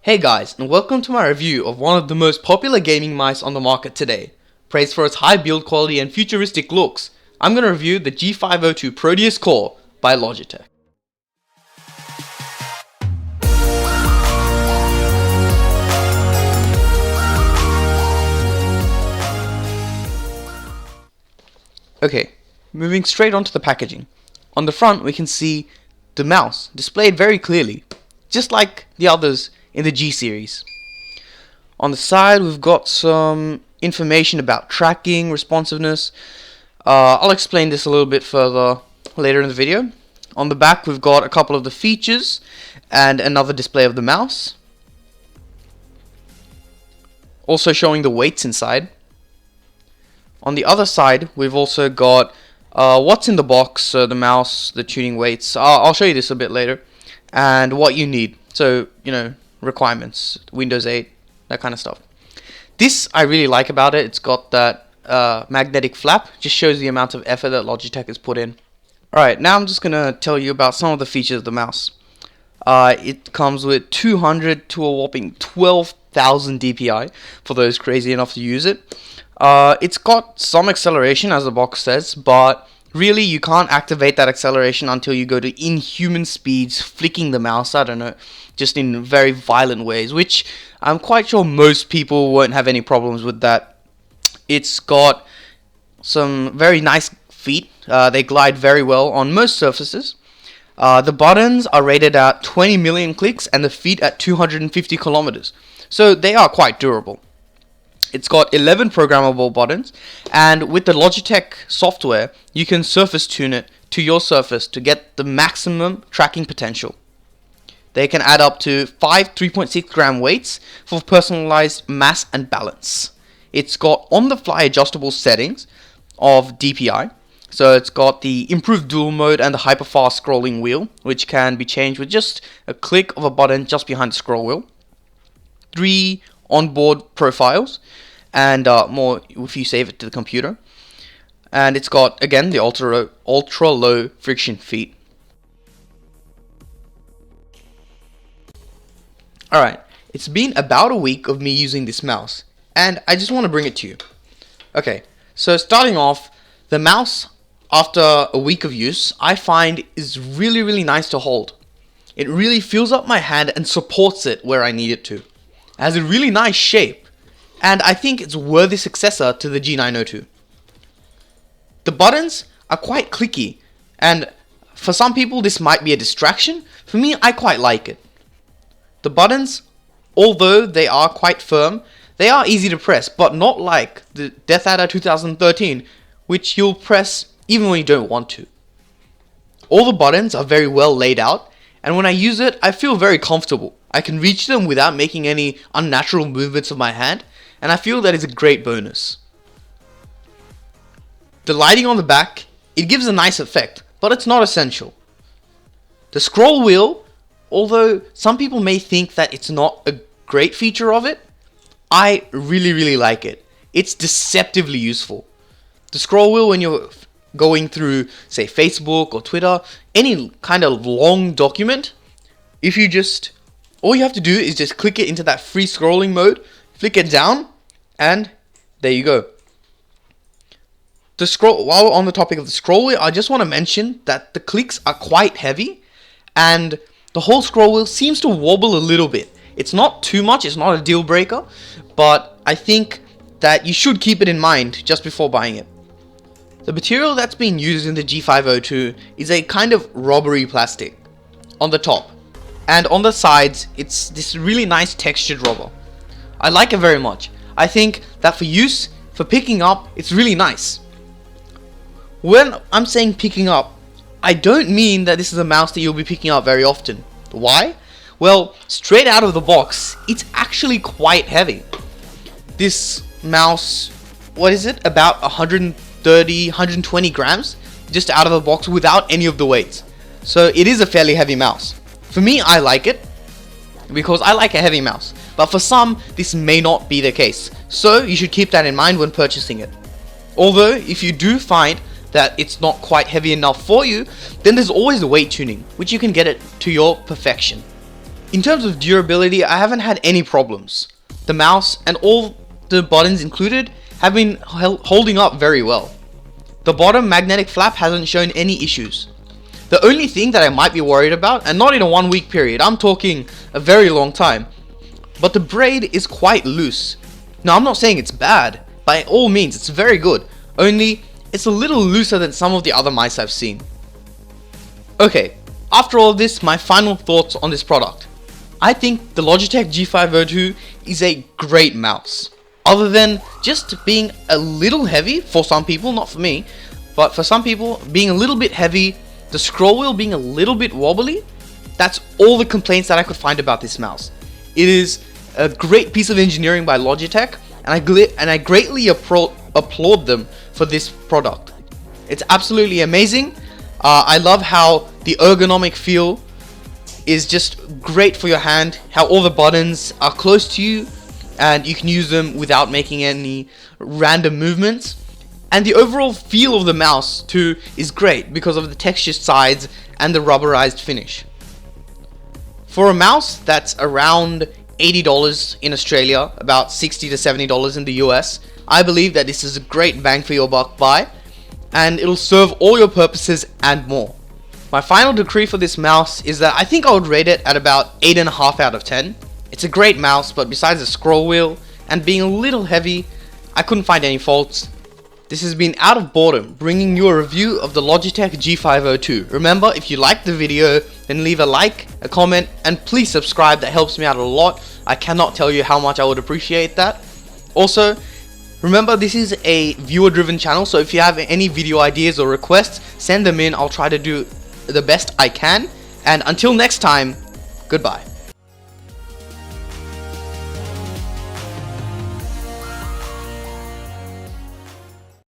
Hey guys, and welcome to my review of one of the most popular gaming mice on the market today. Praised for its high build quality and futuristic looks, I'm going to review the G502 Proteus Core by Logitech. Okay, moving straight onto the packaging. On the front we can see the mouse displayed very clearly, just like the others in the G series. On the side we've got some information about tracking, responsiveness. I'll explain this a little bit further later in the video. On the back we've got a couple of the features and another display of the mouse. Also showing the weights inside. On the other side we've also got what's in the box, the mouse, the tuning weights. I'll show you this a bit later. And what you need. So, requirements, Windows 8, that kind of stuff. This I really like about it. It's got that magnetic flap. Just shows the amount of effort that Logitech has put in. Alright, now I'm just going to tell you about some of the features of the mouse. It comes with 200 to a whopping 12,000 DPI for those crazy enough to use it. It's got some acceleration, as the box says, but really you can't activate that acceleration until you go to inhuman speeds, flicking the mouse, I don't know, just in very violent ways, which I'm quite sure most people won't have any problems with that. It's got some very nice feet. They glide very well on most surfaces. The buttons are rated at 20 million clicks and the feet at 250 kilometers, so they are quite durable. It's got 11 programmable buttons, and with the Logitech software you can surface tune it to your surface to get the maximum tracking potential. They can add up to 5 3.6 gram weights for personalized mass and balance. It's got on-the-fly adjustable settings of DPI, so it's got the improved dual mode and the hyper-fast scrolling wheel, which can be changed with just a click of a button just behind the scroll wheel. 3 onboard profiles, and more if you save it to the computer. And it's got, again, the ultra low friction feet. Alright, it's been about a week of me using this mouse, and I just want to bring it to you. Okay, so starting off, the mouse, after a week of use, I find is really nice to hold. It really fills up my hand and supports it where I need it to. It has a really nice shape, and I think it's a worthy successor to the G902. The buttons are quite clicky, and for some people this might be a distraction. For me, I quite like it. The buttons, although they are quite firm, they are easy to press, but not like the Death Adder 2013, which you'll press even when you don't want to. All the buttons are very well laid out, and when I use it, I feel very comfortable. I can reach them without making any unnatural movements of my hand, and I feel that is a great bonus. The lighting on the back, it gives a nice effect, but it's not essential. The scroll wheel, although some people may think that it's not a great feature of it, I really like it. It's deceptively useful. The scroll wheel, when you're going through, say, Facebook or Twitter, any kind of long document, all you have to do is just click it into that free scrolling mode, flick it down, and there you go. While we're on the topic of the scroll wheel, I just want to mention that the clicks are quite heavy, and the whole scroll wheel seems to wobble a little bit. It's not too much, it's not a deal breaker, but I think that you should keep it in mind just before buying it. The material that's being used in the G502 is a kind of rubbery plastic on the top, and on the sides it's this really nice textured rubber. I like it very much. I think that for picking up, it's really nice. When I'm saying picking up, I don't mean that this is a mouse that you'll be picking up very often. Why? Well, straight out of the box, it's actually quite heavy. This mouse, what is it? About 130, 120 grams just out of the box without any of the weights. So it is a fairly heavy mouse. For me, I like it because I like a heavy mouse. But for some, this may not be the case. So you should keep that in mind when purchasing it. Although, if you do find that it's not quite heavy enough for you, then there's always the weight tuning, which you can get it to your perfection. In terms of durability, I haven't had any problems. The mouse and all the buttons included have been holding up very well. The bottom magnetic flap hasn't shown any issues. The only thing that I might be worried about, and not in a 1 week period, I'm talking a very long time, but the braid is quite loose. Now I'm not saying it's bad, by all means it's very good, only it's a little looser than some of the other mice I've seen. Okay, after all this, my final thoughts on this product. I think the Logitech G502 is a great mouse. Other than just being a little heavy for some people, not for me, but for some people being a little bit heavy, the scroll wheel being a little bit wobbly, that's all the complaints that I could find about this mouse. It is a great piece of engineering by Logitech, and I greatly applaud them for this product. It's absolutely amazing. I love how the ergonomic feel is just great for your hand, how all the buttons are close to you and you can use them without making any random movements. And the overall feel of the mouse too is great because of the textured sides and the rubberized finish. For a mouse that's around $80 in Australia, about $60 to $70 in the US, I believe that this is a great bang for your buck buy, and it'll serve all your purposes and more. My final decree for this mouse is that I think I would rate it at about 8.5 out of 10. It's a great mouse, but besides the scroll wheel and being a little heavy, I couldn't find any faults. This has been Out of Boredom, bringing you a review of the Logitech G502. Remember, if you liked the video, then leave a like, a comment, and please subscribe. That helps me out a lot. I cannot tell you how much I would appreciate that. Also, remember, this is a viewer-driven channel, so if you have any video ideas or requests, send them in. I'll try to do the best I can. And until next time, goodbye.